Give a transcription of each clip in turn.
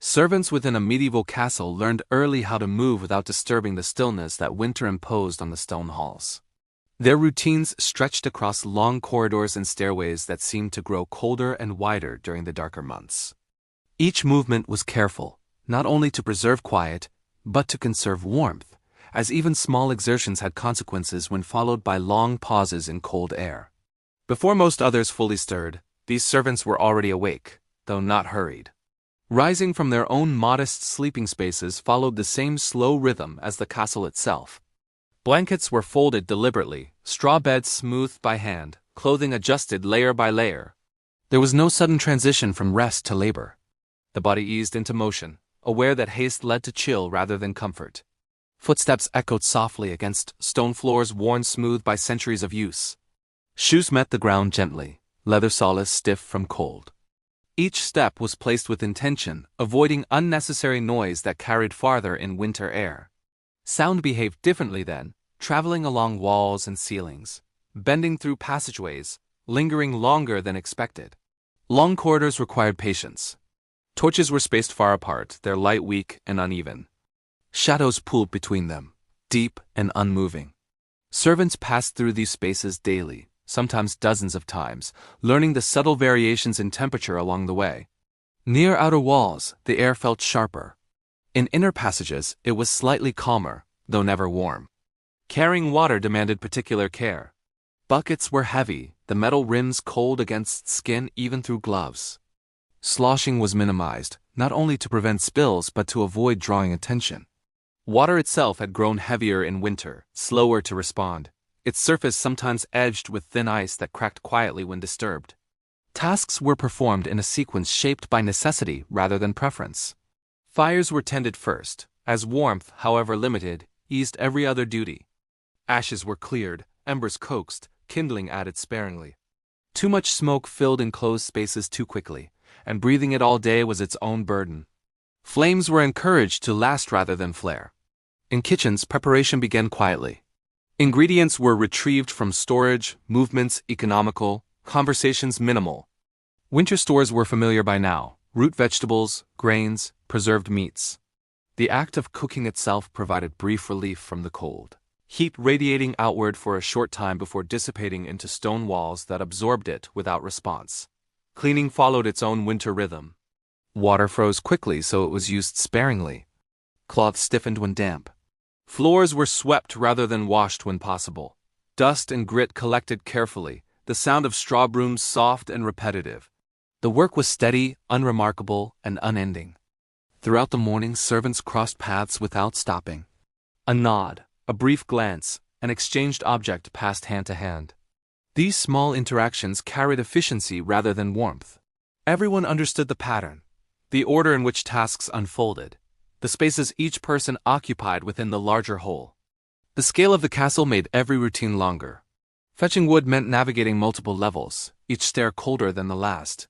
Servants within a medieval castle learned early how to move without disturbing the stillness that winter imposed on the stone halls. Their routines stretched across long corridors and stairways that seemed to grow colder and wider during the darker months. Each movement was careful, not only to preserve quiet, but to conserve warmth, as even small exertions had consequences when followed by long pauses in cold air. Before most others fully stirred, these servants were already awake, though not hurried. Rising from their own modest sleeping spaces followed the same slow rhythm as the castle itself. Blankets were folded deliberately, straw beds smoothed by hand, clothing adjusted layer by layer. There was no sudden transition from rest to labor. The body eased into motion, aware that haste led to chill rather than comfort. Footsteps echoed softly against stone floors worn smooth by centuries of use. Shoes met the ground gently, leather soles stiff from cold. Each step was placed with intention, avoiding unnecessary noise that carried farther in winter air. Sound behaved differently then, traveling along walls and ceilings, bending through passageways, lingering longer than expected. Long corridors required patience. Torches were spaced far apart, their light weak and uneven. Shadows pooled between them, deep and unmoving. Servants passed through these spaces daily, sometimes dozens of times, learning the subtle variations in temperature along the way. Near outer walls, the air felt sharper. In inner passages, it was slightly calmer, though never warm. Carrying water demanded particular care. Buckets were heavy, the metal rims cold against skin even through gloves. Sloshing was minimized, not only to prevent spills but to avoid drawing attention. Water itself had grown heavier in winter, slower to respond, its surface sometimes edged with thin ice that cracked quietly when disturbed. Tasks were performed in a sequence shaped by necessity rather than preference. Fires were tended first, as warmth, however limited, eased every other duty. Ashes were cleared, embers coaxed, kindling added sparingly. Too much smoke filled enclosed spaces too quickly, and breathing it all day was its own burden. Flames were encouraged to last rather than flare. In kitchens, preparation began quietly. Ingredients were retrieved from storage, movements economical, conversations minimal. Winter stores were familiar by now: root vegetables, grains, preserved meats. The act of cooking itself provided brief relief from the cold, heat radiating outward for a short time before dissipating into stone walls that absorbed it without response. Cleaning followed its own winter rhythm. Water froze quickly, so it was used sparingly. Cloth stiffened when damp. Floors were swept rather than washed when possible. Dust and grit collected carefully, the sound of straw brooms soft and repetitive. The work was steady, unremarkable, and unending. Throughout the morning, servants crossed paths without stopping. A nod, a brief glance, an exchanged object passed hand to hand. These small interactions carried efficiency rather than warmth. Everyone understood the pattern, the order in which tasks unfolded, the spaces each person occupied within the larger whole. The scale of the castle made every routine longer. Fetching wood meant navigating multiple levels, each stair colder than the last.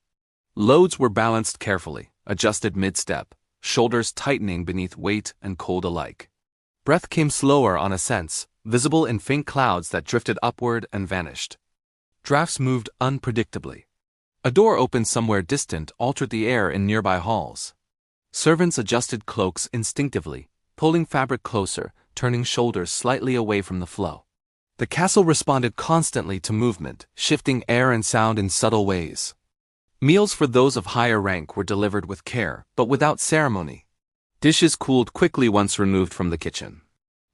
Loads were balanced carefully, adjusted mid-step, shoulders tightening beneath weight and cold alike. Breath came slower on ascents, visible in faint clouds that drifted upward and vanished. Drafts moved unpredictably. A door opened somewhere distant altered the air in nearby halls. Servants adjusted cloaks instinctively, pulling fabric closer, turning shoulders slightly away from the flow. The castle responded constantly to movement, shifting air and sound in subtle ways. Meals for those of higher rank were delivered with care, but without ceremony. Dishes cooled quickly once removed from the kitchen.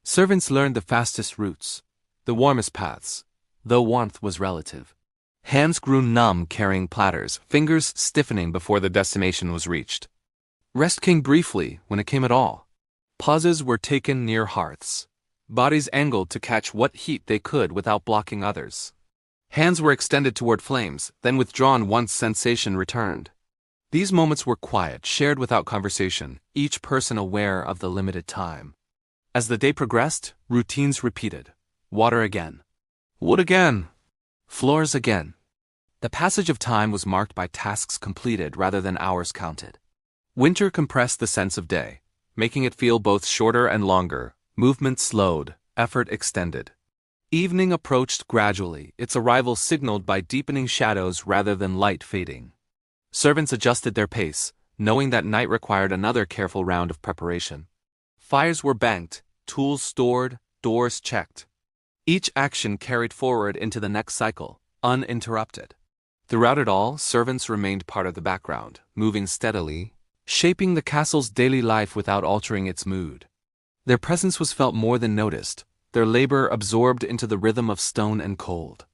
Servants learned the fastest routes, the warmest paths, though warmth was relative. Hands grew numb carrying platters, fingers stiffening before the destination was reached. Rest came briefly, when it came at all. Pauses were taken near hearths. Bodies angled to catch what heat they could without blocking others. Hands were extended toward flames, then withdrawn once sensation returned. These moments were quiet, shared without conversation, each person aware of the limited time. As the day progressed, routines repeated. Water again. Wood again. Floors again. The passage of time was marked by tasks completed rather than hours counted. Winter compressed the sense of day, making it feel both shorter and longer. Movement slowed, effort extended. Evening approached gradually, its arrival signaled by deepening shadows rather than light fading. Servants adjusted their pace, knowing that night required another careful round of preparation. Fires were banked, tools stored, doors checked. Each action carried forward into the next cycle, uninterrupted. Throughout it all, servants remained part of the background, moving steadily, shaping the castle's daily life without altering its mood. Their presence was felt more than noticed, their labor absorbed into the rhythm of stone and cold.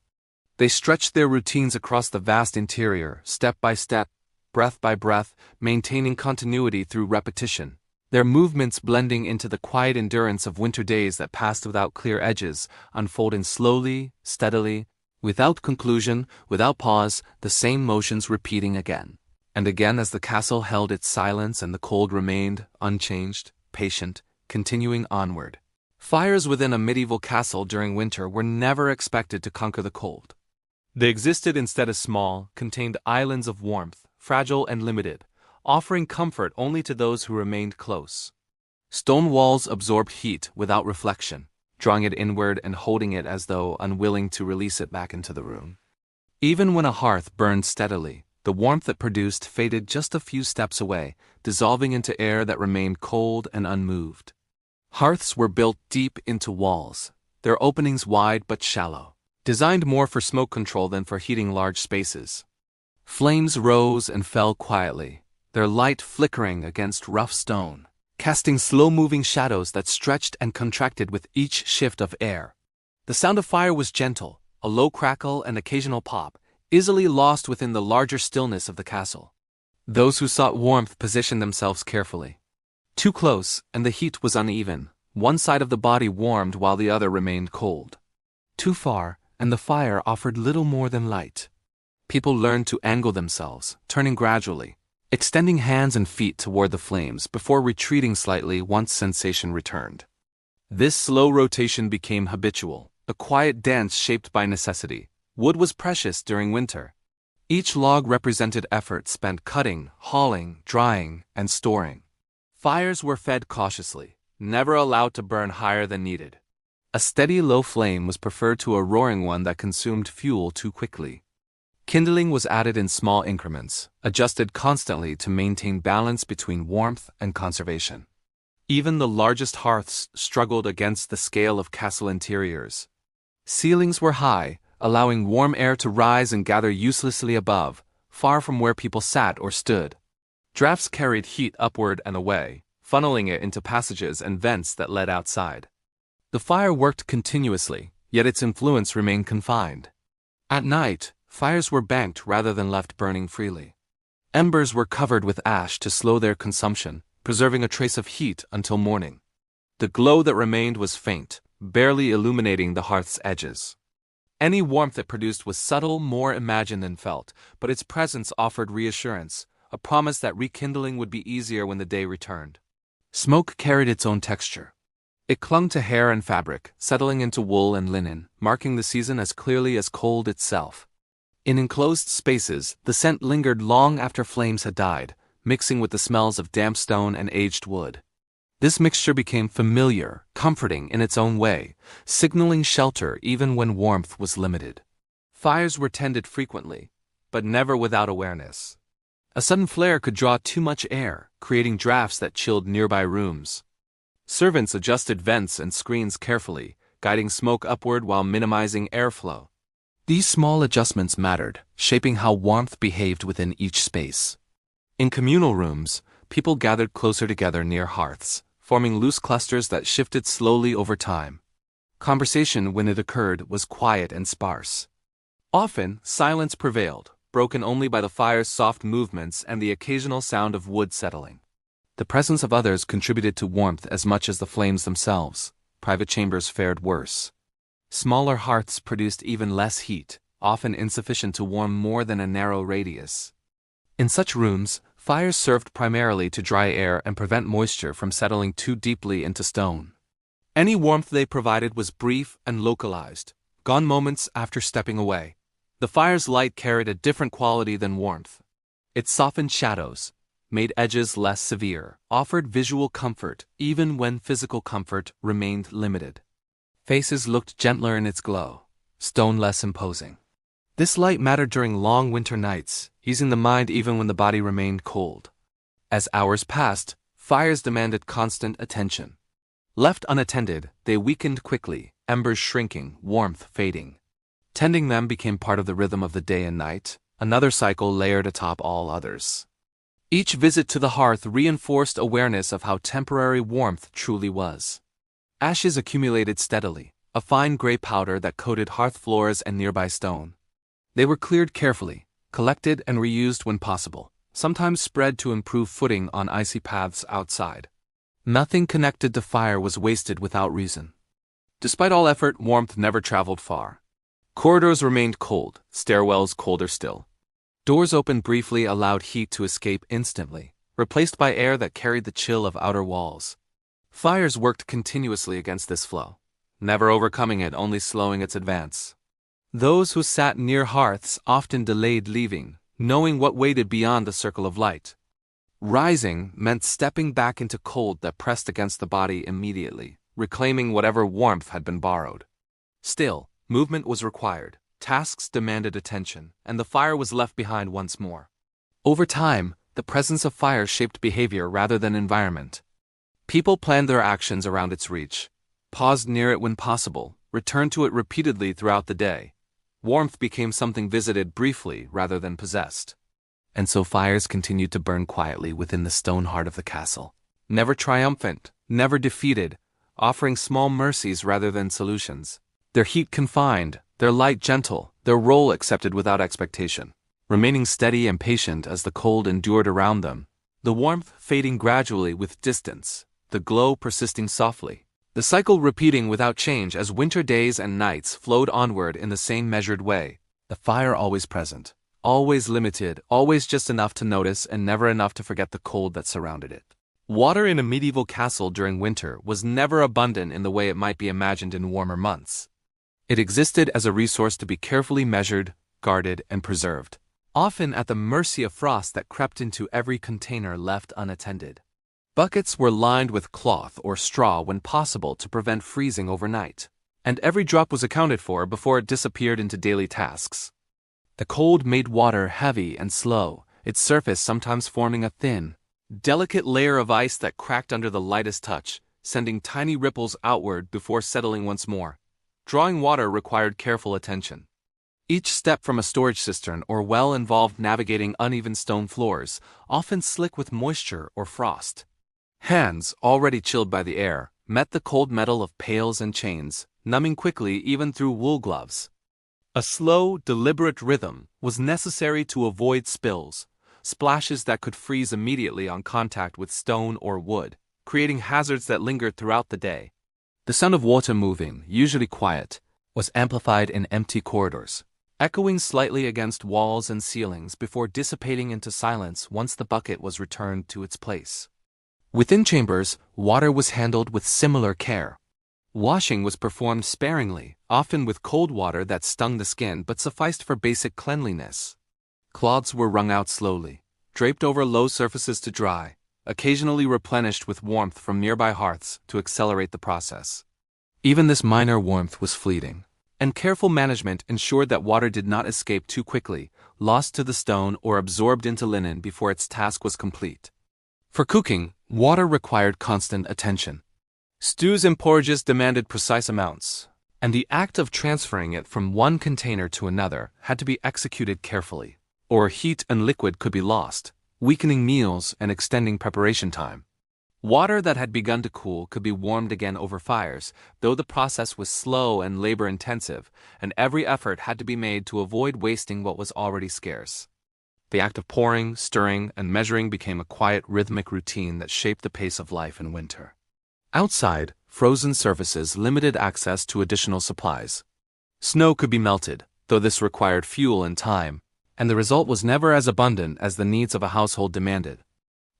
They stretched their routines across the vast interior, step by step, breath by breath, maintaining continuity through repetition, their movements blending into the quiet endurance of winter days that passed without clear edges, unfolding slowly, steadily, without conclusion, without pause, the same motions repeating again and again as the castle held its silence and the cold remained, unchanged, patient, continuing onward. Fires within a medieval castle during winter were never expected to conquer the cold. They existed instead as small, contained islands of warmth, fragile and limited, offering comfort only to those who remained close. Stone walls absorbed heat without reflection, drawing it inward and holding it as though unwilling to release it back into the room. Even when a hearth burned steadily, the warmth it produced faded just a few steps away, dissolving into air that remained cold and unmoved. Hearths were built deep into walls, their openings wide but shallow, designed more for smoke control than for heating large spaces. Flames rose and fell quietly, their light flickering against rough stone, casting slow-moving shadows that stretched and contracted with each shift of air. The sound of fire was gentle, a low crackle and occasional pop, easily lost within the larger stillness of the castle. Those who sought warmth positioned themselves carefully. Too close, and the heat was uneven. One side of the body warmed while the other remained cold. Too far, and the fire offered little more than light. People learned to angle themselves, turning gradually, extending hands and feet toward the flames before retreating slightly once sensation returned. This slow rotation became habitual, a quiet dance shaped by necessity. Wood was precious during winter. Each log represented effort spent cutting, hauling, drying, and storing. Fires were fed cautiously, never allowed to burn higher than needed. A steady low flame was preferred to a roaring one that consumed fuel too quickly. Kindling was added in small increments, adjusted constantly to maintain balance between warmth and conservation. Even the largest hearths struggled against the scale of castle interiors. Ceilings were high, allowing warm air to rise and gather uselessly above, far from where people sat or stood. Drafts carried heat upward and away, funneling it into passages and vents that led outside. The fire worked continuously, yet its influence remained confined. At night, fires were banked rather than left burning freely. Embers were covered with ash to slow their consumption, preserving a trace of heat until morning. The glow that remained was faint, barely illuminating the hearth's edges. Any warmth it produced was subtle, more imagined than felt, but its presence offered reassurance, a promise that rekindling would be easier when the day returned. Smoke carried its own texture. It clung to hair and fabric, settling into wool and linen, marking the season as clearly as cold itself. In enclosed spaces, the scent lingered long after flames had died, mixing with the smells of damp stone and aged wood. This mixture became familiar, comforting in its own way, signaling shelter even when warmth was limited. Fires were tended frequently, but never without awareness. A sudden flare could draw too much air, creating drafts that chilled nearby rooms. Servants adjusted vents and screens carefully, guiding smoke upward while minimizing airflow. These small adjustments mattered, shaping how warmth behaved within each space. In communal rooms, people gathered closer together near hearths, forming loose clusters that shifted slowly over time. Conversation, when it occurred, was quiet and sparse. Often, silence prevailed, broken only by the fire's soft movements and the occasional sound of wood settling. The presence of others contributed to warmth as much as the flames themselves. Private chambers fared worse. Smaller hearths produced even less heat, often insufficient to warm more than a narrow radius. In such rooms, fires served primarily to dry air and prevent moisture from settling too deeply into stone. Any warmth they provided was brief and localized, gone moments after stepping away. The fire's light carried a different quality than warmth. It softened shadows, made edges less severe, offered visual comfort even when physical comfort remained limited. Faces looked gentler in its glow, stone less imposing. This light mattered during long winter nights, easing the mind even when the body remained cold. As hours passed, fires demanded constant attention. Left unattended, they weakened quickly, embers shrinking, warmth fading. Tending them became part of the rhythm of the day and night, another cycle layered atop all others. Each visit to the hearth reinforced awareness of how temporary warmth truly was. Ashes accumulated steadily, a fine gray powder that coated hearth floors and nearby stone. They were cleared carefully, collected and reused when possible, sometimes spread to improve footing on icy paths outside. Nothing connected to fire was wasted without reason. Despite all effort, warmth never traveled far. Corridors remained cold, stairwells colder still. Doors opened briefly allowed heat to escape instantly, replaced by air that carried the chill of outer walls. Fires worked continuously against this flow, never overcoming it, only slowing its advance. Those who sat near hearths often delayed leaving, knowing what waited beyond the circle of light. Rising meant stepping back into cold that pressed against the body immediately, reclaiming whatever warmth had been borrowed. Still, movement was required, tasks demanded attention, and the fire was left behind once more. Over time, the presence of fire shaped behavior rather than environment. People planned their actions around its reach, paused near it when possible, returned to it repeatedly throughout the day. Warmth became something visited briefly rather than possessed. And so fires continued to burn quietly within the stone heart of the castle, never triumphant, never defeated, offering small mercies rather than solutions. Their heat confined, their light gentle, their role accepted without expectation, remaining steady and patient as the cold endured around them, the warmth fading gradually with distance, the glow persisting softly, the cycle repeating without change as winter days and nights flowed onward in the same measured way, the fire always present, always limited, always just enough to notice and never enough to forget the cold that surrounded it. Water in a medieval castle during winter was never abundant in the way it might be imagined in warmer months. It existed as a resource to be carefully measured, guarded, and preserved, often at the mercy of frost that crept into every container left unattended. Buckets were lined with cloth or straw when possible to prevent freezing overnight, and every drop was accounted for before it disappeared into daily tasks. The cold made water heavy and slow, its surface sometimes forming a thin, delicate layer of ice that cracked under the lightest touch, sending tiny ripples outward before settling once more. Drawing water required careful attention. Each step from a storage cistern or well involved navigating uneven stone floors, often slick with moisture or frost. Hands, already chilled by the air, met the cold metal of pails and chains, numbing quickly even through wool gloves. A slow, deliberate rhythm was necessary to avoid spills, splashes that could freeze immediately on contact with stone or wood, creating hazards that lingered throughout the day. The sound of water moving, usually quiet, was amplified in empty corridors, echoing slightly against walls and ceilings before dissipating into silence once the bucket was returned to its place. Within chambers, water was handled with similar care. Washing was performed sparingly, often with cold water that stung the skin but sufficed for basic cleanliness. Cloths were wrung out slowly, draped over low surfaces to dry, occasionally replenished with warmth from nearby hearths to accelerate the process. Even this minor warmth was fleeting, and careful management ensured that water did not escape too quickly, lost to the stone or absorbed into linen before its task was complete. For cooking, water required constant attention. Stews and porridges demanded precise amounts, and the act of transferring it from one container to another had to be executed carefully, or heat and liquid could be lost, weakening meals and extending preparation time. Water that had begun to cool could be warmed again over fires, though the process was slow and labor-intensive, and every effort had to be made to avoid wasting what was already scarce. The act of pouring, stirring, and measuring became a quiet, rhythmic routine that shaped the pace of life in winter. Outside, frozen surfaces limited access to additional supplies. Snow could be melted, though this required fuel and time, and the result was never as abundant as the needs of a household demanded.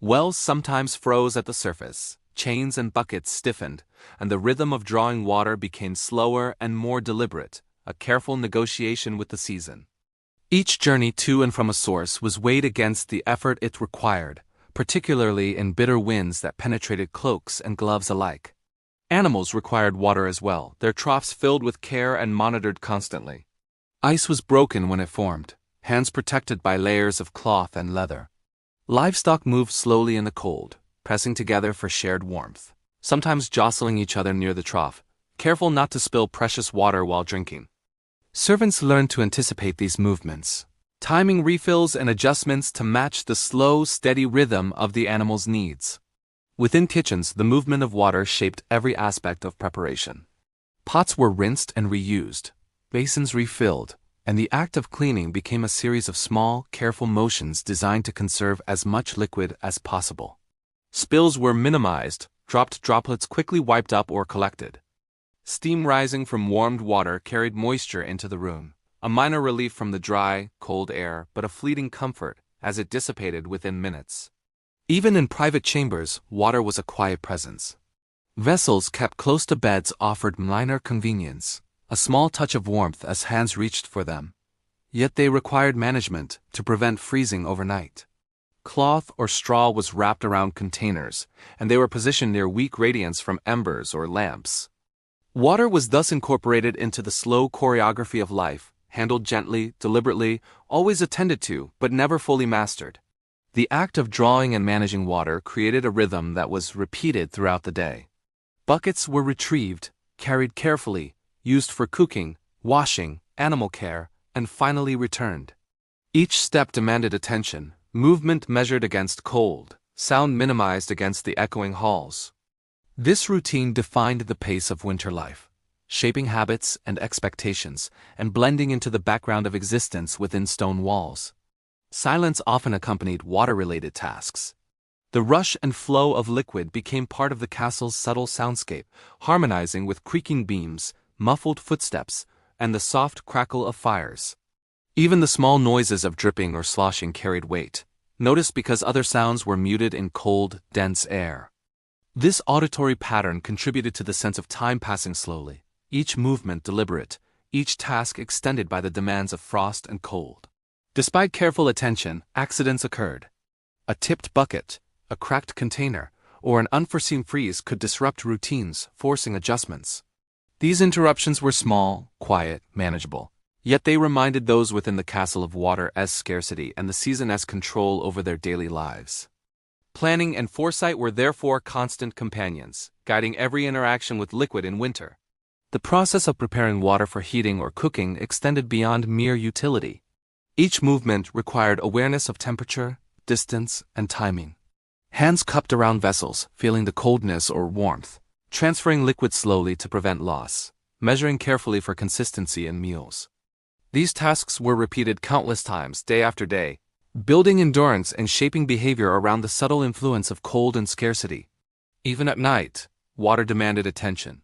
Wells sometimes froze at the surface, chains and buckets stiffened, and the rhythm of drawing water became slower and more deliberate, a careful negotiation with the season. Each journey to and from a source was weighed against the effort it required, particularly in bitter winds that penetrated cloaks and gloves alike. Animals required water as well, their troughs filled with care and monitored constantly. Ice was broken when it formed, hands protected by layers of cloth and leather. Livestock moved slowly in the cold, pressing together for shared warmth, sometimes jostling each other near the trough, careful not to spill precious water while drinking. Servants learned to anticipate these movements, timing refills and adjustments to match the slow, steady rhythm of the animal's needs. Within kitchens, the movement of water shaped every aspect of preparation. Pots were rinsed and reused, basins refilled, and the act of cleaning became a series of small, careful motions designed to conserve as much liquid as possible. Spills were minimized, dropped droplets quickly wiped up or collected. Steam rising from warmed water carried moisture into the room, a minor relief from the dry, cold air, but a fleeting comfort as it dissipated within minutes. Even in private chambers, water was a quiet presence. Vessels kept close to beds offered minor convenience, a small touch of warmth as hands reached for them. Yet they required management to prevent freezing overnight. Cloth or straw was wrapped around containers, and they were positioned near weak radiance from embers or lamps. Water was thus incorporated into the slow choreography of life, handled gently, deliberately, always attended to, but never fully mastered. The act of drawing and managing water created a rhythm that was repeated throughout the day. Buckets were retrieved, carried carefully, used for cooking, washing, animal care, and finally returned. Each step demanded attention, movement measured against cold, sound minimized against the echoing halls. This routine defined the pace of winter life, shaping habits and expectations, and blending into the background of existence within stone walls. Silence often accompanied water-related tasks. The rush and flow of liquid became part of the castle's subtle soundscape, harmonizing with creaking beams, muffled footsteps, and the soft crackle of fires. Even the small noises of dripping or sloshing carried weight, noticed because other sounds were muted in cold, dense air. This auditory pattern contributed to the sense of time passing slowly, each movement deliberate, each task extended by the demands of frost and cold. Despite careful attention, accidents occurred. A tipped bucket, a cracked container, or an unforeseen freeze could disrupt routines, forcing adjustments. These interruptions were small, quiet, manageable, yet they reminded those within the castle of water as scarcity and the season as control over their daily lives. Planning and foresight were therefore constant companions, guiding every interaction with liquid in winter. The process of preparing water for heating or cooking extended beyond mere utility. Each movement required awareness of temperature, distance, and timing. Hands cupped around vessels, feeling the coldness or warmth, transferring liquid slowly to prevent loss, measuring carefully for consistency in meals. These tasks were repeated countless times, day after day, building endurance and shaping behavior around the subtle influence of cold and scarcity. Even at night, water demanded attention.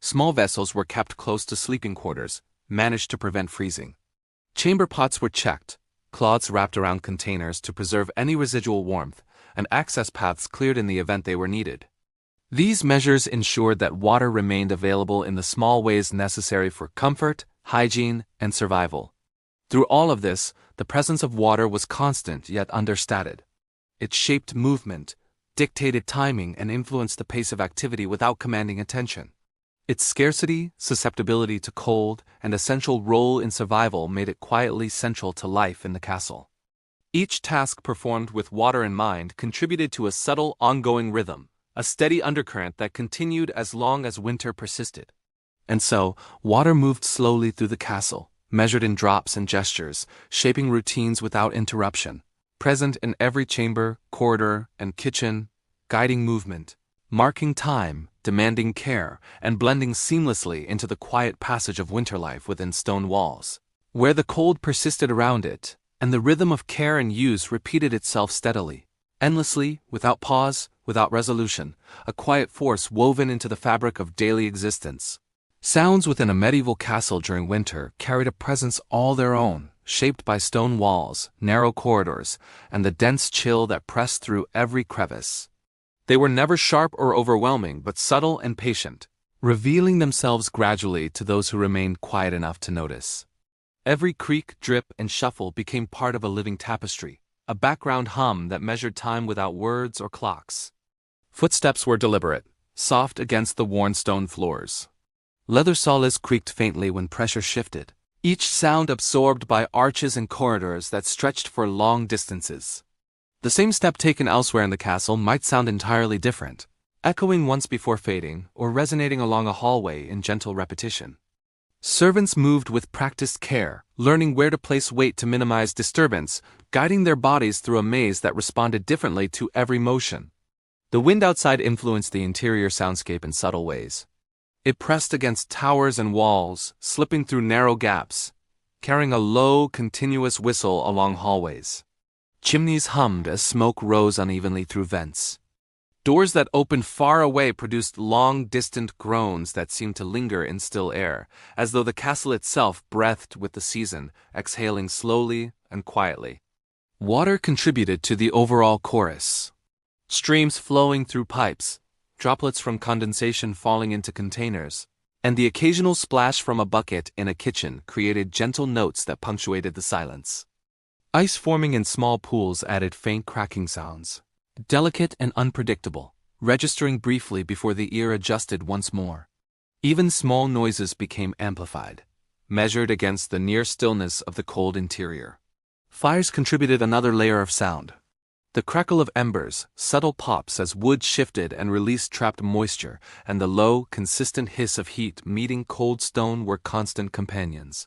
Small vessels were kept close to sleeping quarters, managed to prevent freezing. Chamber pots were checked, cloths wrapped around containers to preserve any residual warmth, and access paths cleared in the event they were needed. These measures ensured that water remained available in the small ways necessary for comfort, hygiene, and survival. Through all of this, the presence of water was constant yet understated. It shaped movement, dictated timing, and influenced the pace of activity without commanding attention. Its scarcity, susceptibility to cold, and essential role in survival made it quietly central to life in the castle. Each task performed with water in mind contributed to a subtle, ongoing rhythm, a steady undercurrent that continued as long as winter persisted. And so, water moved slowly through the castle, measured in drops and gestures, shaping routines without interruption, present in every chamber, corridor, and kitchen, guiding movement, marking time, demanding care, and blending seamlessly into the quiet passage of winter life within stone walls, where the cold persisted around it, and the rhythm of care and use repeated itself steadily, endlessly, without pause, without resolution, a quiet force woven into the fabric of daily existence. Sounds within a medieval castle during winter carried a presence all their own, shaped by stone walls, narrow corridors, and the dense chill that pressed through every crevice. They were never sharp or overwhelming, but subtle and patient, revealing themselves gradually to those who remained quiet enough to notice. Every creak, drip, and shuffle became part of a living tapestry, a background hum that measured time without words or clocks. Footsteps were deliberate, soft against the worn stone floors. Leather soles creaked faintly when pressure shifted, each sound absorbed by arches and corridors that stretched for long distances. The same step taken elsewhere in the castle might sound entirely different, echoing once before fading or resonating along a hallway in gentle repetition. Servants moved with practiced care, learning where to place weight to minimize disturbance, guiding their bodies through a maze that responded differently to every motion. The wind outside influenced the interior soundscape in subtle ways. It pressed against towers and walls, slipping through narrow gaps, carrying a low, continuous whistle along hallways. Chimneys hummed as smoke rose unevenly through vents. Doors that opened far away produced long, distant groans that seemed to linger in still air, as though the castle itself breathed with the season, exhaling slowly and quietly. Water contributed to the overall chorus. Streams flowing through pipes, droplets from condensation falling into containers, and the occasional splash from a bucket in a kitchen created gentle notes that punctuated the silence. Ice forming in small pools added faint cracking sounds, delicate and unpredictable, registering briefly before the ear adjusted once more. Even small noises became amplified, measured against the near stillness of the cold interior. Fires contributed another layer of sound. The crackle of embers, subtle pops as wood shifted and released trapped moisture, and the low, consistent hiss of heat meeting cold stone were constant companions.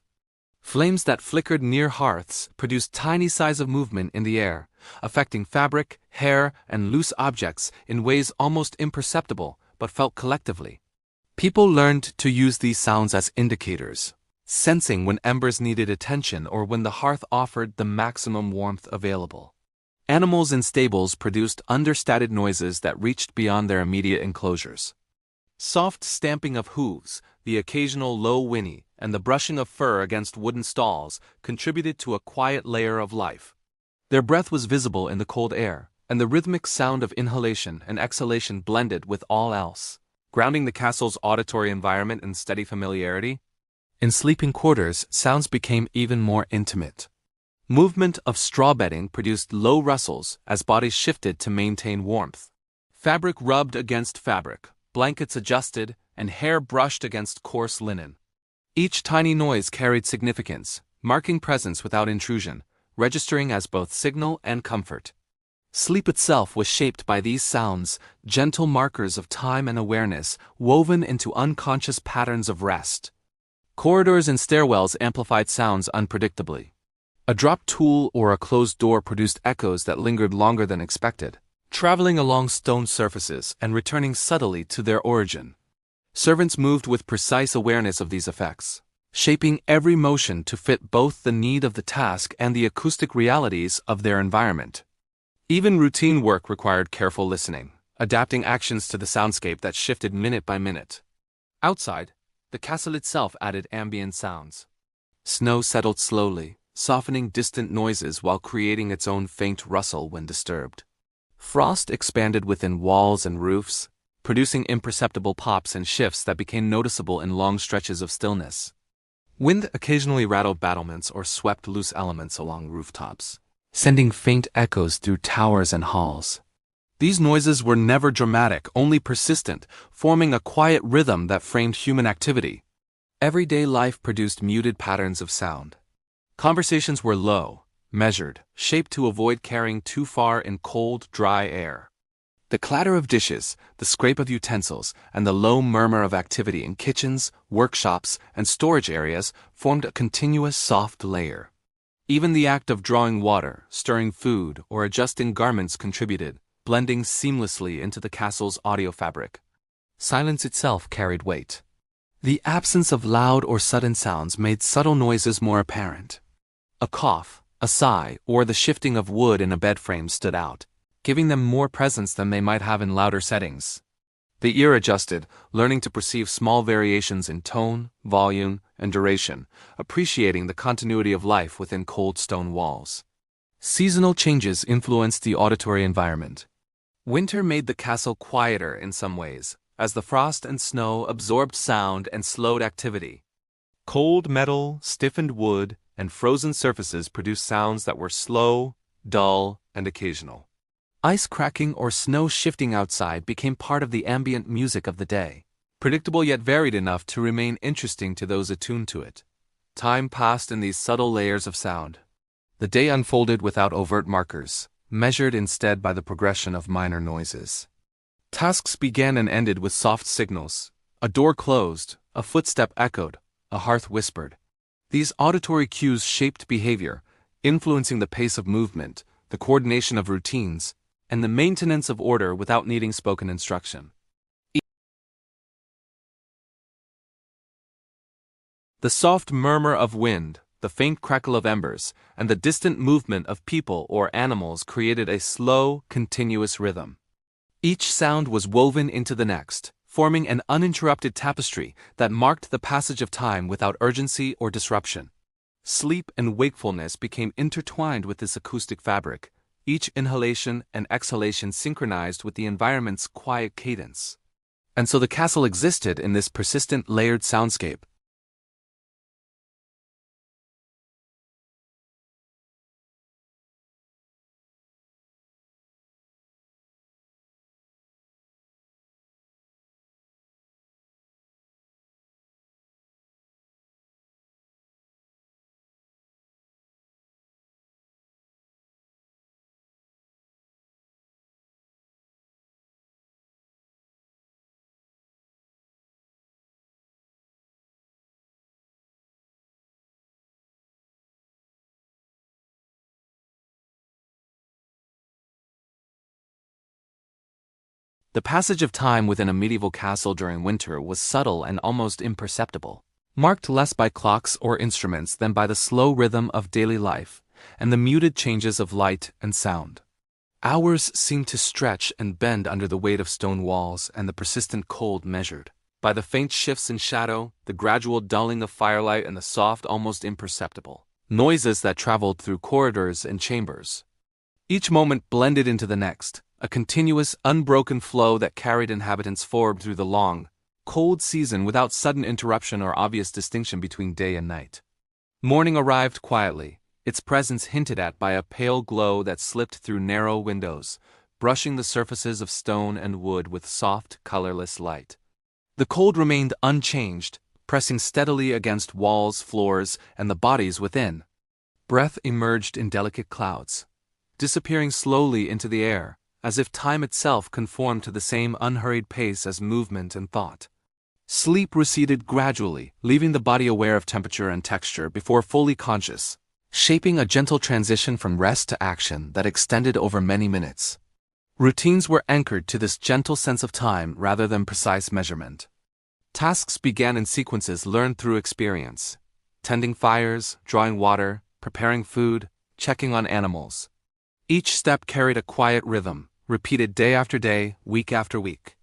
Flames that flickered near hearths produced tiny sighs of movement in the air, affecting fabric, hair, and loose objects in ways almost imperceptible but felt collectively. People learned to use these sounds as indicators, sensing when embers needed attention or when the hearth offered the maximum warmth available. Animals in stables produced understated noises that reached beyond their immediate enclosures. Soft stamping of hooves, the occasional low whinny, and the brushing of fur against wooden stalls contributed to a quiet layer of life. Their breath was visible in the cold air, and the rhythmic sound of inhalation and exhalation blended with all else, grounding the castle's auditory environment in steady familiarity. In sleeping quarters, sounds became even more intimate. Movement of straw bedding produced low rustles as bodies shifted to maintain warmth. Fabric rubbed against fabric, blankets adjusted, and hair brushed against coarse linen. Each tiny noise carried significance, marking presence without intrusion, registering as both signal and comfort. Sleep itself was shaped by these sounds, gentle markers of time and awareness woven into unconscious patterns of rest. Corridors and stairwells amplified sounds unpredictably. A dropped tool or a closed door produced echoes that lingered longer than expected, traveling along stone surfaces and returning subtly to their origin. Servants moved with precise awareness of these effects, shaping every motion to fit both the need of the task and the acoustic realities of their environment. Even routine work required careful listening, adapting actions to the soundscape that shifted minute by minute. Outside, the castle itself added ambient sounds. Snow settled slowly, softening distant noises while creating its own faint rustle when disturbed. Frost expanded within walls and roofs, producing imperceptible pops and shifts that became noticeable in long stretches of stillness. Wind occasionally rattled battlements or swept loose elements along rooftops, sending faint echoes through towers and halls. These noises were never dramatic, only persistent, forming a quiet rhythm that framed human activity. Everyday life produced muted patterns of sound. Conversations were low, measured, shaped to avoid carrying too far in cold, dry air. The clatter of dishes, the scrape of utensils, and the low murmur of activity in kitchens, workshops, and storage areas formed a continuous soft layer. Even the act of drawing water, stirring food, or adjusting garments contributed, blending seamlessly into the castle's audio fabric. Silence itself carried weight. The absence of loud or sudden sounds made subtle noises more apparent. A cough, a sigh, or the shifting of wood in a bed frame stood out, giving them more presence than they might have in louder settings. The ear adjusted, learning to perceive small variations in tone, volume, and duration, appreciating the continuity of life within cold stone walls. Seasonal changes influenced the auditory environment. Winter made the castle quieter in some ways, as the frost and snow absorbed sound and slowed activity. Cold metal, stiffened wood, and frozen surfaces produced sounds that were slow, dull, and occasional. Ice cracking or snow shifting outside became part of the ambient music of the day, predictable yet varied enough to remain interesting to those attuned to it. Time passed in these subtle layers of sound. The day unfolded without overt markers, measured instead by the progression of minor noises. Tasks began and ended with soft signals. A door closed, a footstep echoed, a hearth whispered. These auditory cues shaped behavior, influencing the pace of movement, the coordination of routines, and the maintenance of order without needing spoken instruction. The soft murmur of wind, the faint crackle of embers, and the distant movement of people or animals created a slow, continuous rhythm. Each sound was woven into the next, forming an uninterrupted tapestry that marked the passage of time without urgency or disruption. Sleep and wakefulness became intertwined with this acoustic fabric, each inhalation and exhalation synchronized with the environment's quiet cadence. And so the castle existed in this persistent layered soundscape. The passage of time within a medieval castle during winter was subtle and almost imperceptible, marked less by clocks or instruments than by the slow rhythm of daily life and the muted changes of light and sound. Hours seemed to stretch and bend under the weight of stone walls and the persistent cold measured by the faint shifts in shadow, the gradual dulling of firelight, and the soft, almost imperceptible noises that traveled through corridors and chambers. Each moment blended into the next, a continuous, unbroken flow that carried inhabitants forward through the long, cold season without sudden interruption or obvious distinction between day and night. Morning arrived quietly, its presence hinted at by a pale glow that slipped through narrow windows, brushing the surfaces of stone and wood with soft, colorless light. The cold remained unchanged, pressing steadily against walls, floors, and the bodies within. Breath emerged in delicate clouds, disappearing slowly into the air, as if time itself conformed to the same unhurried pace as movement and thought. Sleep receded gradually, leaving the body aware of temperature and texture before fully conscious, shaping a gentle transition from rest to action that extended over many minutes. Routines were anchored to this gentle sense of time rather than precise measurement. Tasks began in sequences learned through experience: tending fires, drawing water, preparing food, checking on animals. Each step carried a quiet rhythm, repeated day after day, week after week.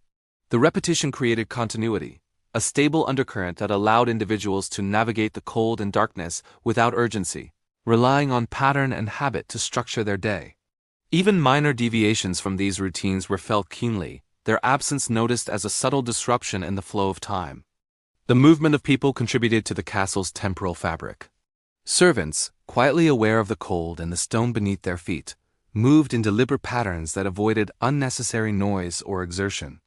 The repetition created continuity, a stable undercurrent that allowed individuals to navigate the cold and darkness without urgency, relying on pattern and habit to structure their day. Even minor deviations from these routines were felt keenly, their absence noticed as a subtle disruption in the flow of time. The movement of people contributed to the castle's temporal fabric. Servants, quietly aware of the cold and the stone beneath their feet, moved in deliberate patterns that avoided unnecessary noise or exertion.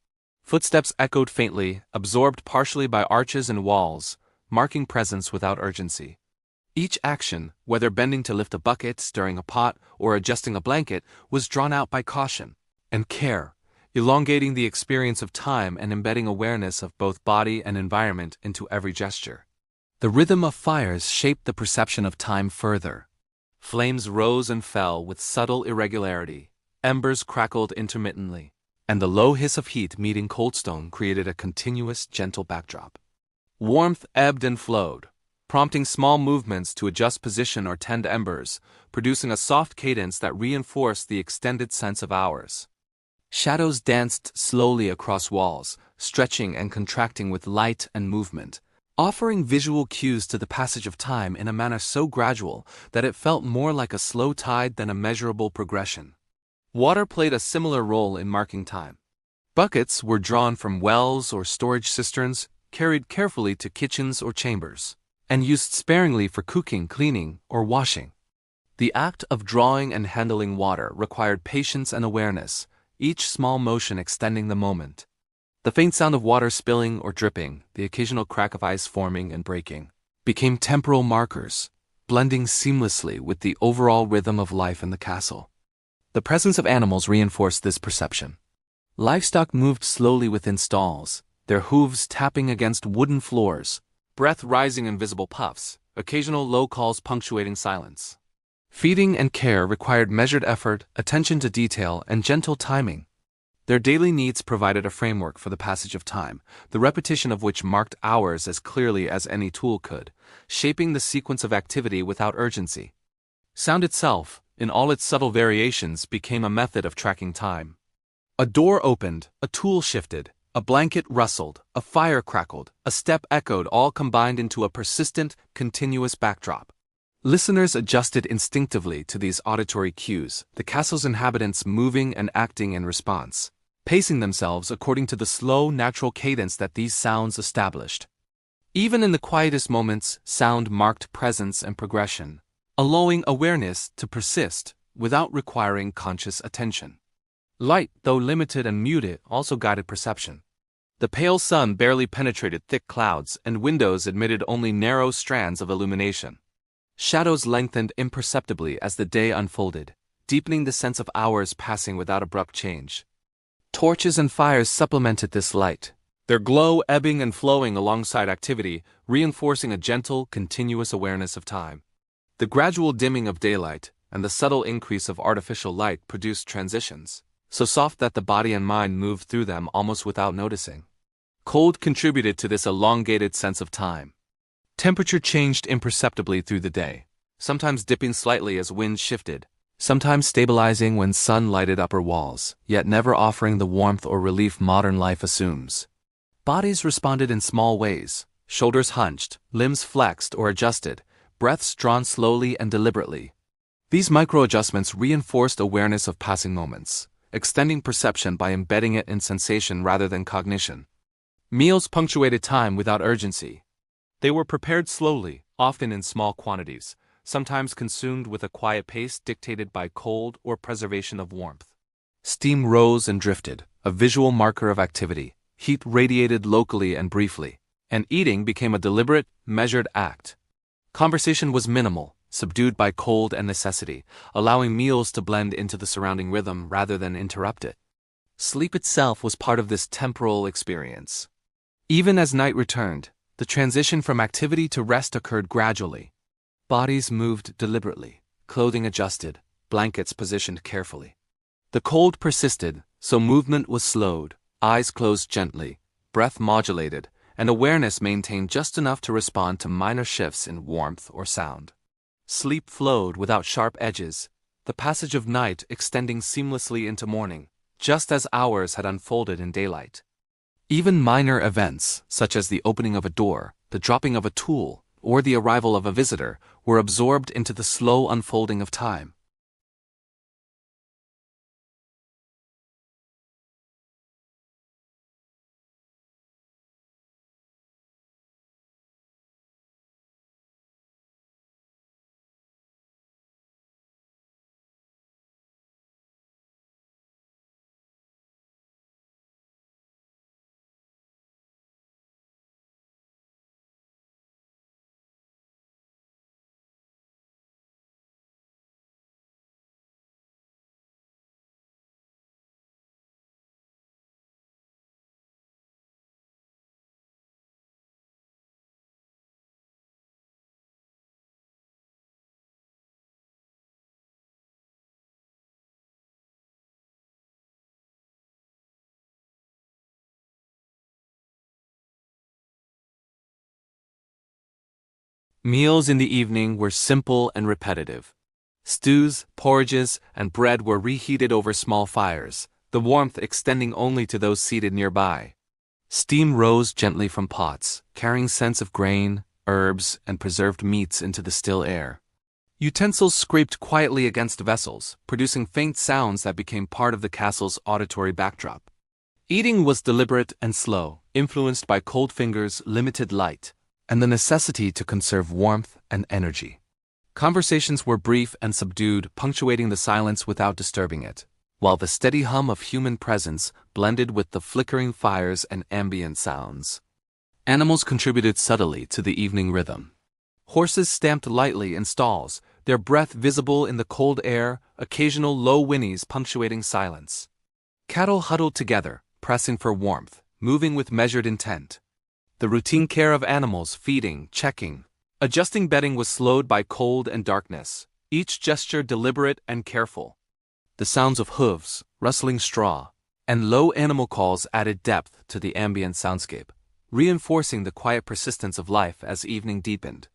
Footsteps echoed faintly, absorbed partially by arches and walls, marking presence without urgency. Each action, whether bending to lift a bucket, stirring a pot, or adjusting a blanket, was drawn out by caution and care, elongating the experience of time and embedding awareness of both body and environment into every gesture. The rhythm of fires shaped the perception of time further. Flames rose and fell with subtle irregularity, embers crackled intermittently, and the low hiss of heat meeting cold stone created a continuous, gentle backdrop. Warmth ebbed and flowed, prompting small movements to adjust position or tend embers, producing a soft cadence that reinforced the extended sense of hours. Shadows danced slowly across walls, stretching and contracting with light and movement, offering visual cues to the passage of time in a manner so gradual that it felt more like a slow tide than a measurable progression. Water played a similar role in marking time. Buckets were drawn from wells or storage cisterns, carried carefully to kitchens or chambers, and used sparingly for cooking, cleaning, or washing. The act of drawing and handling water required patience and awareness, each small motion extending the moment. The faint sound of water spilling or dripping, the occasional crack of ice forming and breaking, became temporal markers, blending seamlessly with the overall rhythm of life in the castle. The presence of animals reinforced this perception. Livestock moved slowly within stalls, their hooves tapping against wooden floors, breath rising in visible puffs, occasional low calls punctuating silence. Feeding and care required measured effort, attention to detail, and gentle timing. Their daily needs provided a framework for the passage of time, the repetition of which marked hours as clearly as any tool could, shaping the sequence of activity without urgency. Sound itself, in all its subtle variations, became a method of tracking time. A door opened, a tool shifted, a blanket rustled, a fire crackled, a step echoed, all combined into a persistent, continuous backdrop. Listeners adjusted instinctively to these auditory cues, the castle's inhabitants moving and acting in response, pacing themselves according to the slow, natural cadence that these sounds established. Even in the quietest moments, sound marked presence and progression, allowing awareness to persist without requiring conscious attention. Light, though limited and muted, also guided perception. The pale sun barely penetrated thick clouds, and windows admitted only narrow strands of illumination. Shadows lengthened imperceptibly as the day unfolded, deepening the sense of hours passing without abrupt change. Torches and fires supplemented this light, their glow ebbing and flowing alongside activity, reinforcing a gentle, continuous awareness of time. The gradual dimming of daylight and the subtle increase of artificial light produced transitions, so soft that the body and mind moved through them almost without noticing. Cold contributed to this elongated sense of time. Temperature changed imperceptibly through the day, sometimes dipping slightly as wind shifted, sometimes stabilizing when sun lighted upper walls, yet never offering the warmth or relief modern life assumes. Bodies responded in small ways, shoulders hunched, limbs flexed or adjusted, breaths drawn slowly and deliberately. These micro-adjustments reinforced awareness of passing moments, extending perception by embedding it in sensation rather than cognition. Meals punctuated time without urgency. They were prepared slowly, often in small quantities, sometimes consumed with a quiet pace dictated by cold or preservation of warmth. Steam rose and drifted, a visual marker of activity. Heat radiated locally and briefly, and eating became a deliberate, measured act. Conversation was minimal, subdued by cold and necessity, allowing meals to blend into the surrounding rhythm rather than interrupt it. Sleep itself was part of this temporal experience. Even as night returned, the transition from activity to rest occurred gradually. Bodies moved deliberately, clothing adjusted, blankets positioned carefully. The cold persisted, so movement was slowed, eyes closed gently, breath modulated, and awareness maintained just enough to respond to minor shifts in warmth or sound. Sleep flowed without sharp edges, the passage of night extending seamlessly into morning, just as hours had unfolded in daylight. Even minor events, such as the opening of a door, the dropping of a tool, or the arrival of a visitor, were absorbed into the slow unfolding of time. Meals in the evening were simple and repetitive. Stews, porridges, and bread were reheated over small fires, the warmth extending only to those seated nearby. Steam rose gently from pots, carrying scents of grain, herbs, and preserved meats into the still air. Utensils scraped quietly against vessels, producing faint sounds that became part of the castle's auditory backdrop. Eating was deliberate and slow, influenced by cold fingers, limited light, and the necessity to conserve warmth and energy. Conversations were brief and subdued, punctuating the silence without disturbing it, while the steady hum of human presence blended with the flickering fires and ambient sounds. Animals contributed subtly to the evening rhythm. Horses stamped lightly in stalls, their breath visible in the cold air, occasional low whinnies punctuating silence. Cattle huddled together, pressing for warmth, moving with measured intent. The routine care of animals, feeding, checking, adjusting bedding was slowed by cold and darkness, each gesture deliberate and careful. The sounds of hooves, rustling straw, and low animal calls added depth to the ambient soundscape, reinforcing the quiet persistence of life as evening deepened.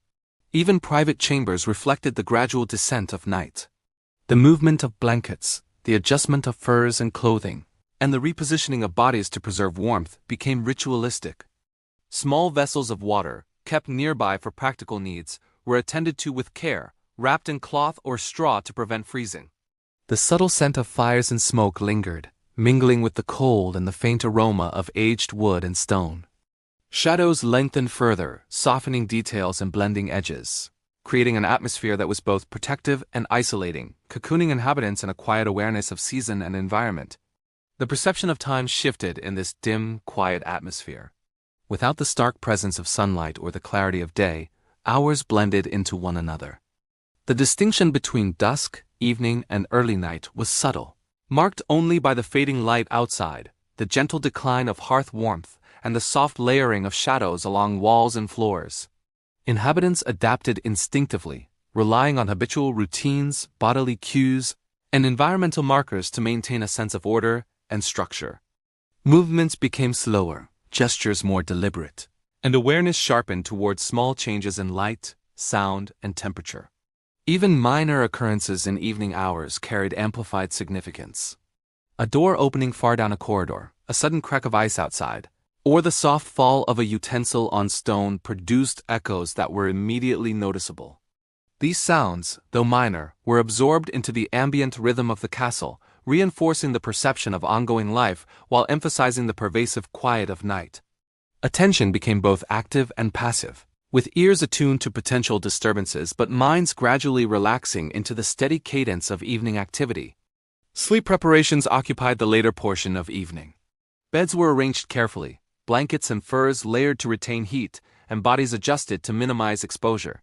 Even private chambers reflected the gradual descent of night. The movement of blankets, the adjustment of furs and clothing, and the repositioning of bodies to preserve warmth became ritualistic. Small vessels of water, kept nearby for practical needs, were attended to with care, wrapped in cloth or straw to prevent freezing. The subtle scent of fires and smoke lingered, mingling with the cold and the faint aroma of aged wood and stone. Shadows lengthened further, softening details and blending edges, creating an atmosphere that was both protective and isolating, cocooning inhabitants in a quiet awareness of season and environment. The perception of time shifted in this dim, quiet atmosphere. Without the stark presence of sunlight or the clarity of day, hours blended into one another. The distinction between dusk, evening, and early night was subtle, marked only by the fading light outside, the gentle decline of hearth warmth, and the soft layering of shadows along walls and floors. Inhabitants adapted instinctively, relying on habitual routines, bodily cues, and environmental markers to maintain a sense of order and structure. Movements became slower, gestures more deliberate, and awareness sharpened towards small changes in light, sound, and temperature. Even minor occurrences in evening hours carried amplified significance. A door opening far down a corridor, a sudden crack of ice outside, or the soft fall of a utensil on stone produced echoes that were immediately noticeable. These sounds, though minor, were absorbed into the ambient rhythm of the castle, reinforcing the perception of ongoing life while emphasizing the pervasive quiet of night. Attention became both active and passive, with ears attuned to potential disturbances but minds gradually relaxing into the steady cadence of evening activity. Sleep preparations occupied the later portion of evening. Beds were arranged carefully, blankets and furs layered to retain heat, and bodies adjusted to minimize exposure.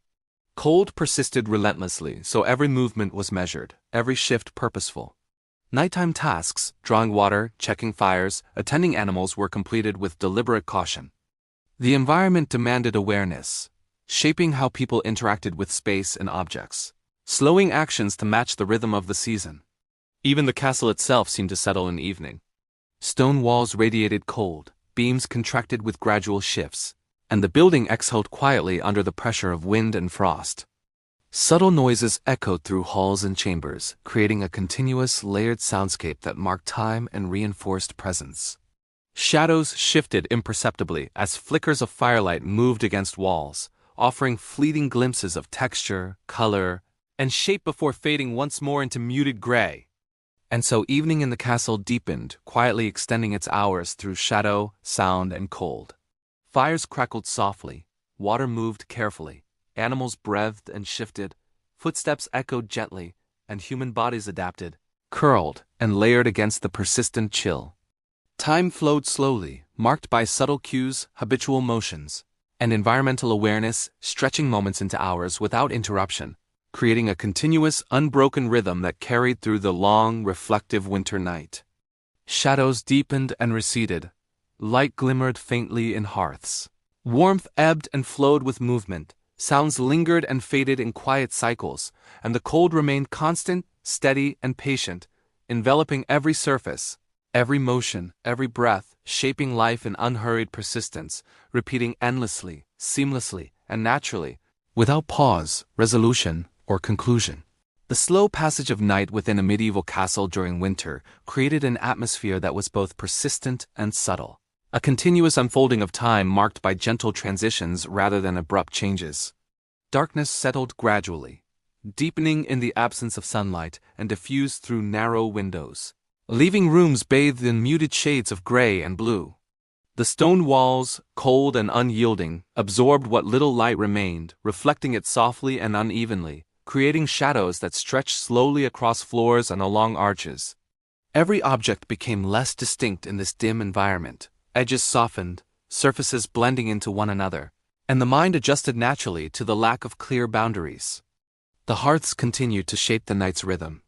Cold persisted relentlessly, so every movement was measured, every shift purposeful. Nighttime tasks, drawing water, checking fires, attending animals were completed with deliberate caution. The environment demanded awareness, shaping how people interacted with space and objects, slowing actions to match the rhythm of the season. Even the castle itself seemed to settle in evening. Stone walls radiated cold, beams contracted with gradual shifts, and the building exhaled quietly under the pressure of wind and frost. Subtle noises echoed through halls and chambers, creating a continuous, layered soundscape that marked time and reinforced presence. Shadows shifted imperceptibly as flickers of firelight moved against walls, offering fleeting glimpses of texture, color, and shape before fading once more into muted gray. And so evening in the castle deepened, quietly extending its hours through shadow, sound, and cold. Fires crackled softly, water moved carefully, animals breathed and shifted, footsteps echoed gently, and human bodies adapted, curled, and layered against the persistent chill. Time flowed slowly, marked by subtle cues, habitual motions, and environmental awareness, stretching moments into hours without interruption, creating a continuous, unbroken rhythm that carried through the long, reflective winter night. Shadows deepened and receded. Light glimmered faintly in hearths. Warmth ebbed and flowed with movement. Sounds lingered and faded in quiet cycles, and the cold remained constant, steady, and patient, enveloping every surface, every motion, every breath, shaping life in unhurried persistence, repeating endlessly, seamlessly, and naturally, without pause, resolution, or conclusion. The slow passage of night within a medieval castle during winter created an atmosphere that was both persistent and subtle, a continuous unfolding of time marked by gentle transitions rather than abrupt changes. Darkness settled gradually, deepening in the absence of sunlight and diffused through narrow windows, leaving rooms bathed in muted shades of gray and blue. The stone walls, cold and unyielding, absorbed what little light remained, reflecting it softly and unevenly, creating shadows that stretched slowly across floors and along arches. Every object became less distinct in this dim environment, edges softened, surfaces blending into one another, and the mind adjusted naturally to the lack of clear boundaries. The hearths continued to shape the night's rhythm.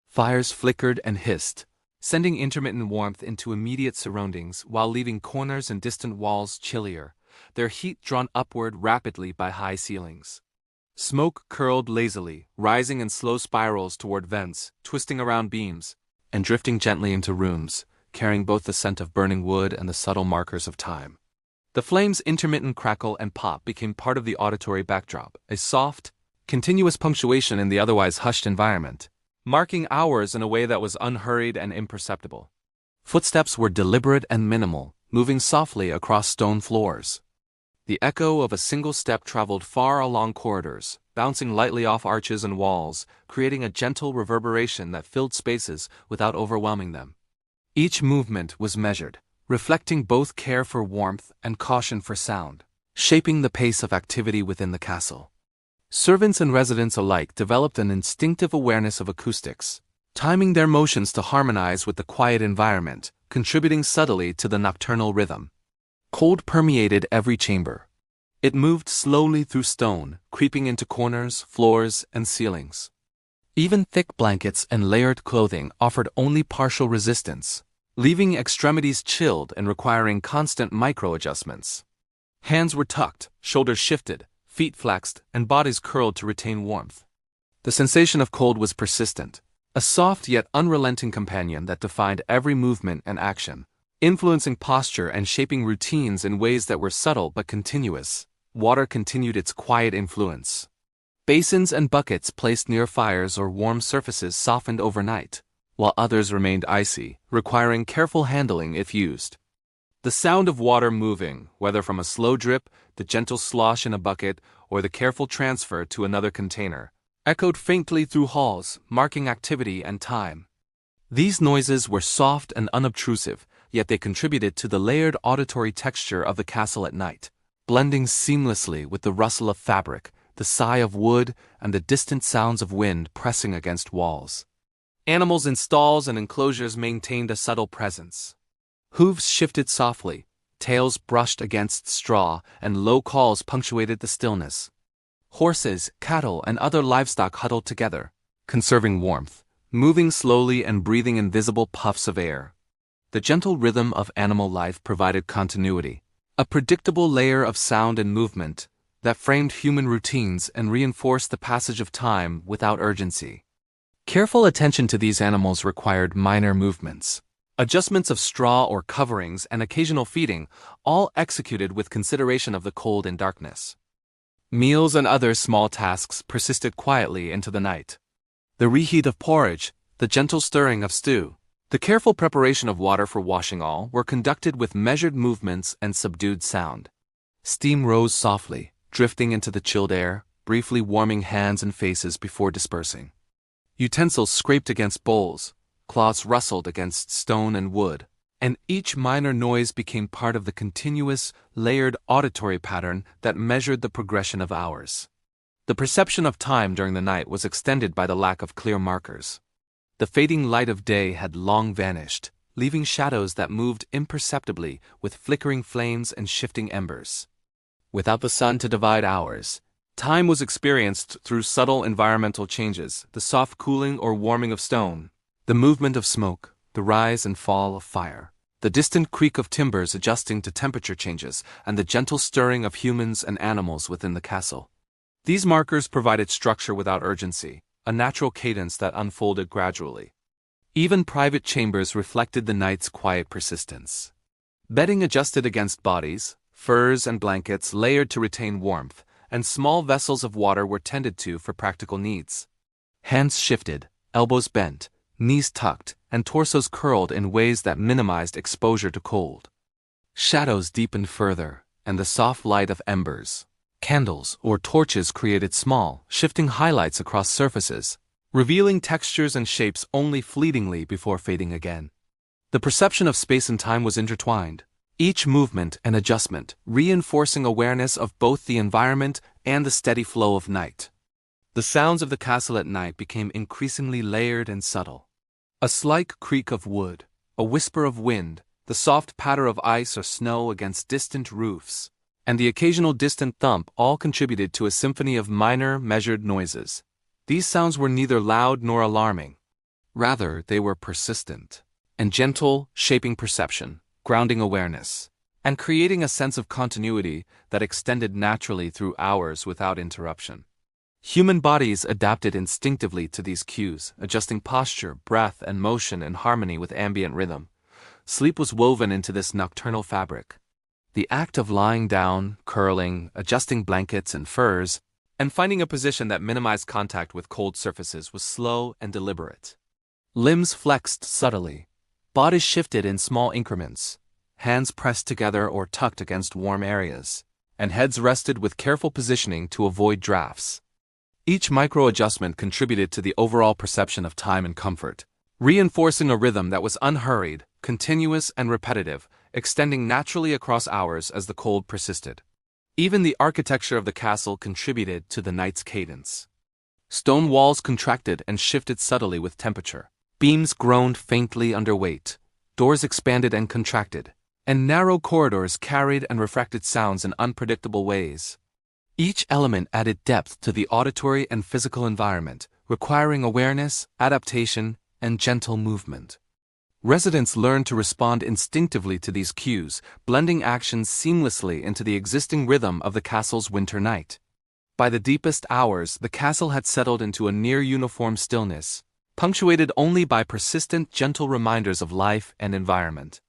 Fires flickered and hissed, sending intermittent warmth into immediate surroundings while leaving corners and distant walls chillier, their heat drawn upward rapidly by high ceilings. Smoke curled lazily, rising in slow spirals toward vents, twisting around beams, and drifting gently into rooms, carrying both the scent of burning wood and the subtle markers of time. The flame's intermittent crackle and pop became part of the auditory backdrop, a soft, continuous punctuation in the otherwise hushed environment, marking hours in a way that was unhurried and imperceptible. Footsteps were deliberate and minimal, moving softly across stone floors. The echo of a single step traveled far along corridors, bouncing lightly off arches and walls, creating a gentle reverberation that filled spaces without overwhelming them. Each movement was measured, reflecting both care for warmth and caution for sound, shaping the pace of activity within the castle. Servants and residents alike developed an instinctive awareness of acoustics, timing their motions to harmonize with the quiet environment, contributing subtly to the nocturnal rhythm. Cold permeated every chamber. It moved slowly through stone, creeping into corners, floors, and ceilings. Even thick blankets and layered clothing offered only partial resistance, leaving extremities chilled and requiring constant micro-adjustments. Hands were tucked, shoulders shifted, feet flexed, and bodies curled to retain warmth. The sensation of cold was persistent, a soft yet unrelenting companion that defined every movement and action, influencing posture and shaping routines in ways that were subtle but continuous. Water continued its quiet influence. Basins and buckets placed near fires or warm surfaces softened overnight, while others remained icy, requiring careful handling if used. The sound of water moving, whether from a slow drip, the gentle slosh in a bucket, or the careful transfer to another container, echoed faintly through halls, marking activity and time. These noises were soft and unobtrusive, yet they contributed to the layered auditory texture of the castle at night, blending seamlessly with the rustle of fabric, the sigh of wood, and the distant sounds of wind pressing against walls. Animals in stalls and enclosures maintained a subtle presence. Hooves shifted softly, tails brushed against straw, and low calls punctuated the stillness. Horses, cattle, and other livestock huddled together, conserving warmth, moving slowly and breathing invisible puffs of air. The gentle rhythm of animal life provided continuity, a predictable layer of sound and movement that framed human routines and reinforced the passage of time without urgency. Careful attention to these animals required minor movements. Adjustments of straw or coverings and occasional feeding, all executed with consideration of the cold and darkness. Meals and other small tasks persisted quietly into the night. The reheat of porridge, the gentle stirring of stew, the careful preparation of water for washing all were conducted with measured movements and subdued sound. Steam rose softly, drifting into the chilled air, briefly warming hands and faces before dispersing. Utensils scraped against bowls, cloths rustled against stone and wood, and each minor noise became part of the continuous, layered auditory pattern that measured the progression of hours. The perception of time during the night was extended by the lack of clear markers. The fading light of day had long vanished, leaving shadows that moved imperceptibly with flickering flames and shifting embers. Without the sun to divide hours, time was experienced through subtle environmental changes, the soft cooling or warming of stone, the movement of smoke, the rise and fall of fire, the distant creak of timbers adjusting to temperature changes, and the gentle stirring of humans and animals within the castle. These markers provided structure without urgency, a natural cadence that unfolded gradually. Even private chambers reflected the night's quiet persistence. Bedding adjusted against bodies, furs and blankets layered to retain warmth, and small vessels of water were tended to for practical needs. Hands shifted, elbows bent, knees tucked, and torsos curled in ways that minimized exposure to cold. Shadows deepened further, and the soft light of embers, candles, or torches created small, shifting highlights across surfaces, revealing textures and shapes only fleetingly before fading again. The perception of space and time was intertwined, each movement and adjustment reinforcing awareness of both the environment and the steady flow of night. The sounds of the castle at night became increasingly layered and subtle. A slight creak of wood, a whisper of wind, the soft patter of ice or snow against distant roofs, and the occasional distant thump all contributed to a symphony of minor, measured noises. These sounds were neither loud nor alarming. Rather, they were persistent and gentle, shaping perception, grounding awareness, and creating a sense of continuity that extended naturally through hours without interruption. Human bodies adapted instinctively to these cues, adjusting posture, breath, and motion in harmony with ambient rhythm. Sleep was woven into this nocturnal fabric. The act of lying down, curling, adjusting blankets and furs, and finding a position that minimized contact with cold surfaces was slow and deliberate. Limbs flexed subtly, bodies shifted in small increments, hands pressed together or tucked against warm areas, and heads rested with careful positioning to avoid drafts. Each micro-adjustment contributed to the overall perception of time and comfort, reinforcing a rhythm that was unhurried, continuous, and repetitive, extending naturally across hours as the cold persisted. Even the architecture of the castle contributed to the night's cadence. Stone walls contracted and shifted subtly with temperature. Beams groaned faintly under weight. Doors expanded and contracted, and narrow corridors carried and refracted sounds in unpredictable ways. Each element added depth to the auditory and physical environment, requiring awareness, adaptation, and gentle movement. Residents learned to respond instinctively to these cues, blending actions seamlessly into the existing rhythm of the castle's winter night. By the deepest hours, the castle had settled into a near-uniform stillness, punctuated only by persistent, gentle reminders of life and environment.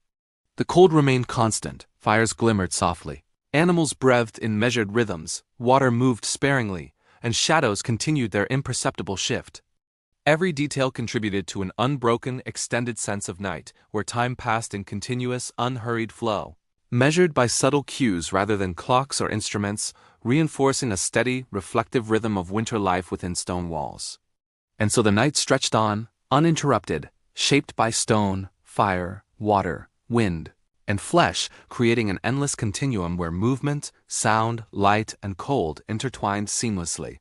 The cold remained constant, fires glimmered softly, animals breathed in measured rhythms, water moved sparingly, and shadows continued their imperceptible shift. Every detail contributed to an unbroken, extended sense of night, where time passed in continuous, unhurried flow, measured by subtle cues rather than clocks or instruments, reinforcing a steady, reflective rhythm of winter life within stone walls. And so the night stretched on, uninterrupted, shaped by stone, fire, water, wind, and flesh, creating an endless continuum where movement, sound, light, and cold intertwined seamlessly.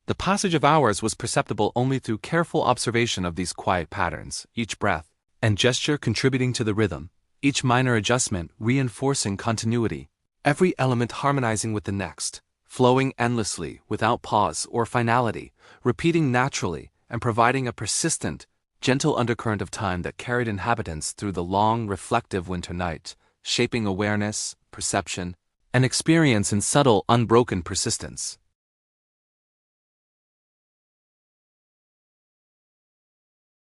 The passage of hours was perceptible only through careful observation of these quiet patterns, each breath and gesture contributing to the rhythm, each minor adjustment reinforcing continuity, every element harmonizing with the next, flowing endlessly without pause or finality, repeating naturally, and providing a persistent, gentle undercurrent of time that carried inhabitants through the long, reflective winter night, shaping awareness, perception, and experience in subtle, unbroken persistence.